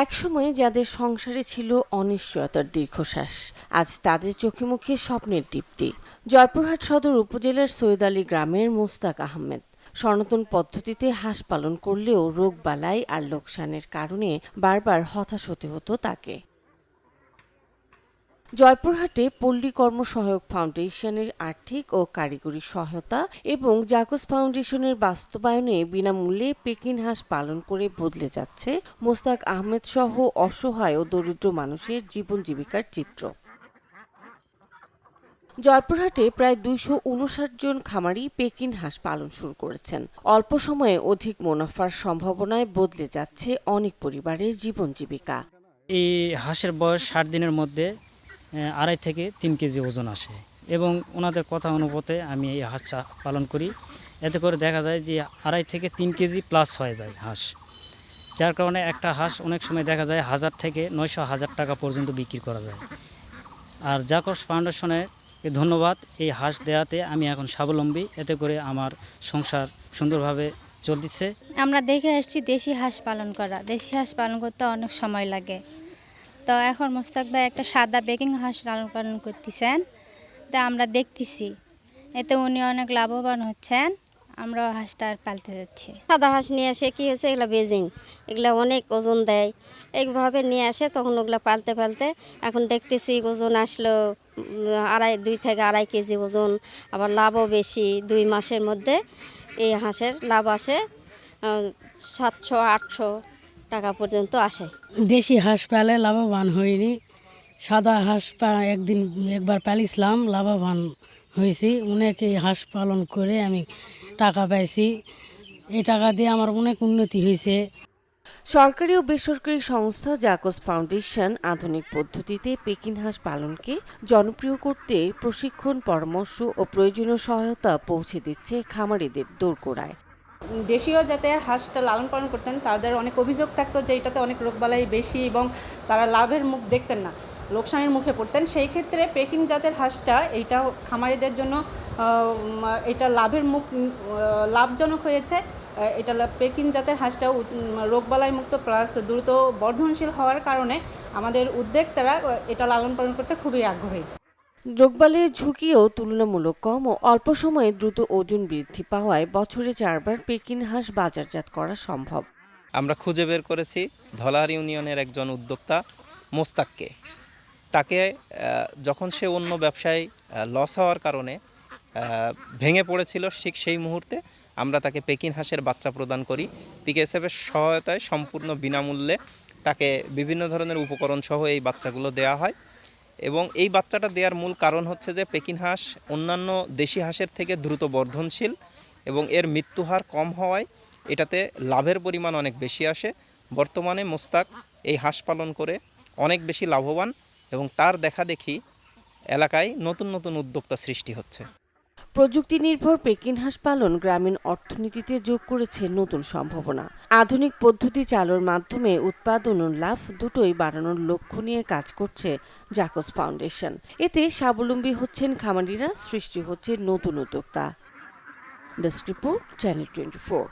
একসময় যাদের সংসারে ছিল অনিশ্চয়তার দীর্ঘশ্বাস, আজ তাদের চোখে মুখে স্বপ্নের দীপ্তি। জয়পুরহাট সদর উপজেলার সৈয়দ আলী গ্রামের মোস্তাক আহমেদ সনাতন পদ্ধতিতে হাঁস পালন করলেও রোগবালাই আর লোকসানের কারণে বারবার হতাশ হতে হতো তাকে। জয়পুরহাটে পল্লী কর্মসহায়ক ফাউন্ডেশনের আর্থিক ও কারিগরি সহায়তা এবং জাকস ফাউন্ডেশনের বাস্তবায়নে বিনামূল্যে পেকিন হাঁস পালন করে বদলে যাচ্ছে মোস্তাক আহমেদ সহ অসহায় ও দরিদ্র মানুষের জীবন জীবিকার চিত্র। জয়পুরহাটে প্রায় ২৫৯ জন খামারি পেকিন হাঁস পালন শুরু করেছেন। অল্প সময়ে অধিক মুনাফার সম্ভাবনায় বদলে যাচ্ছে অনেক পরিবারের জীবন জীবিকা। এই হাঁসের বয়স ৬০ দিনের মধ্যে ২.৫ থেকে ৩ কেজি ওজন আসে এবং ওনাদের কথা অনুপাতে আমি এই হাঁসটা পালন করি। এতে করে দেখা যায় যে ২.৫ থেকে ৩ কেজি প্লাস হয়ে যায় হাঁস, যার কারণে একটা হাঁস অনেক সময় দেখা যায় ১,০০০ থেকে ৯০০ টাকা পর্যন্ত বিক্রি করা যায়। আর জাকস ফাউন্ডেশনে ধন্যবাদ, এই হাঁস দেওয়াতে আমি এখন স্বাবলম্বী। এতে করে আমার সংসার সুন্দরভাবে চলতেছে। আমরা দেখে আসছি দেশি হাঁস পালন করা, দেশি হাঁস পালন করতে অনেক সময় লাগে। তো এখন মোস্তাক ভাই একটা সাদা বেকিং হাঁস লালন পালন করতেছেন, তা আমরা দেখতেছি এতে উনি অনেক লাভবান হচ্ছেন। আমরা হাঁসটা আর পালতে যাচ্ছি। সাদা হাঁস নিয়ে আসে কি হয়েছে, এগুলো বেজিং, এগুলো অনেক ওজন দেয়, এইভাবে নিয়ে আসে তখন ওগুলো পালতে পালতে এখন দেখতেছি ওজন আসলো ২ থেকে ২.৫ কেজি ওজন। আবার লাভও বেশি, ২ মাসের মধ্যে এই হাঁসের লাভ আসে ৭০০-৮০০ টাকা পর্যন্ত আসে। দেশি হাঁস পালে লাভবান হইনি, সাদা হাঁস একবার পালিছিলাম, লাভবান হয়েছি। অনেকে হাঁস পালন করে আমি টাকা পাইছি, এই টাকা দিয়ে আমার অনেক উন্নতি হয়েছে। সরকারি ও বেসরকারি সংস্থা জাকস ফাউন্ডেশন আধুনিক পদ্ধতিতে পেকিন হাঁস পালনকে জনপ্রিয় করতে প্রশিক্ষণ, পরামর্শ ও প্রয়োজনীয় সহায়তা পৌঁছে দিচ্ছে খামারিদের দোরগোড়ায়। দেশীয় জাতের হাঁসটা লালন পালন করতেন, তাদের অনেক অভিযোগ থাকতো যে এটাতে অনেক রোগবালাই বেশি এবং তারা লাভের মুখ দেখতেন না, লোকসানের মুখে পড়তেন। সেই ক্ষেত্রে পেকিং জাতের হাঁসটা এইটা খামারিদের জন্য এটা লাভজনক হয়েছে। এটা পেকিং জাতের হাঁসটাও রোগবালাই মুক্ত প্লাস দ্রুত বর্ধনশীল হওয়ার কারণে আমাদের উদ্যোক্তারা এটা লালন পালন করতে খুবই আগ্রহী। রোগবালাইয়ের ঝুঁকিও তুলনামূলক কম ও অল্প সময়ে দ্রুত ওজন বৃদ্ধি পাওয়ায় বছরে ৪ বার পেকিন হাঁস বাজারজাত করা সম্ভব। আমরা খুঁজে বের করেছি ধলার ইউনিয়নের একজন উদ্যোক্তা মোস্তাককে। তাকে যখন সে অন্য ব্যবসায় লস হওয়ার কারণে ভেঙে পড়েছিল, ঠিক সেই মুহূর্তে আমরা তাকে পেকিন হাঁসের বাচ্চা প্রদান করি। পিকেএসএফের সহায়তায় সম্পূর্ণ বিনামূল্যে তাকে বিভিন্ন ধরনের উপকরণ সহ এই বাচ্চাগুলো দেওয়া হয় এবং এই বাচ্চাটা দেওয়ার মূল কারণ হচ্ছে যে পেকিন হাঁস অন্যান্য দেশি হাঁসের থেকে দ্রুত বর্ধনশীল এবং এর মৃত্যুহার কম হওয়ায় এটাতে লাভের পরিমাণ অনেক বেশি আসে। বর্তমানে মোস্তাক এই হাঁস পালন করে অনেক বেশি লাভবান এবং তার দেখাদেখি এলাকায় নতুন নতুন উদ্যোক্তা সৃষ্টি হচ্ছে। প্রযুক্তি নির্ভর পেকিন হাঁস পালন গ্রামীণ অর্থনীতিতে যোগ করেছে নতুন সম্ভাবনা। আধুনিক পদ্ধতি চালুর মাধ্যমে উৎপাদন ও লাভ দুটোই বাড়ানোর লক্ষ্য নিয়ে কাজ করছে জাকস ফাউন্ডেশন। এতে স্বাবলম্বী হচ্ছেন খামারিরা, সৃষ্টি হচ্ছে নতুন উদ্যোক্তা। Desk report, channel 24।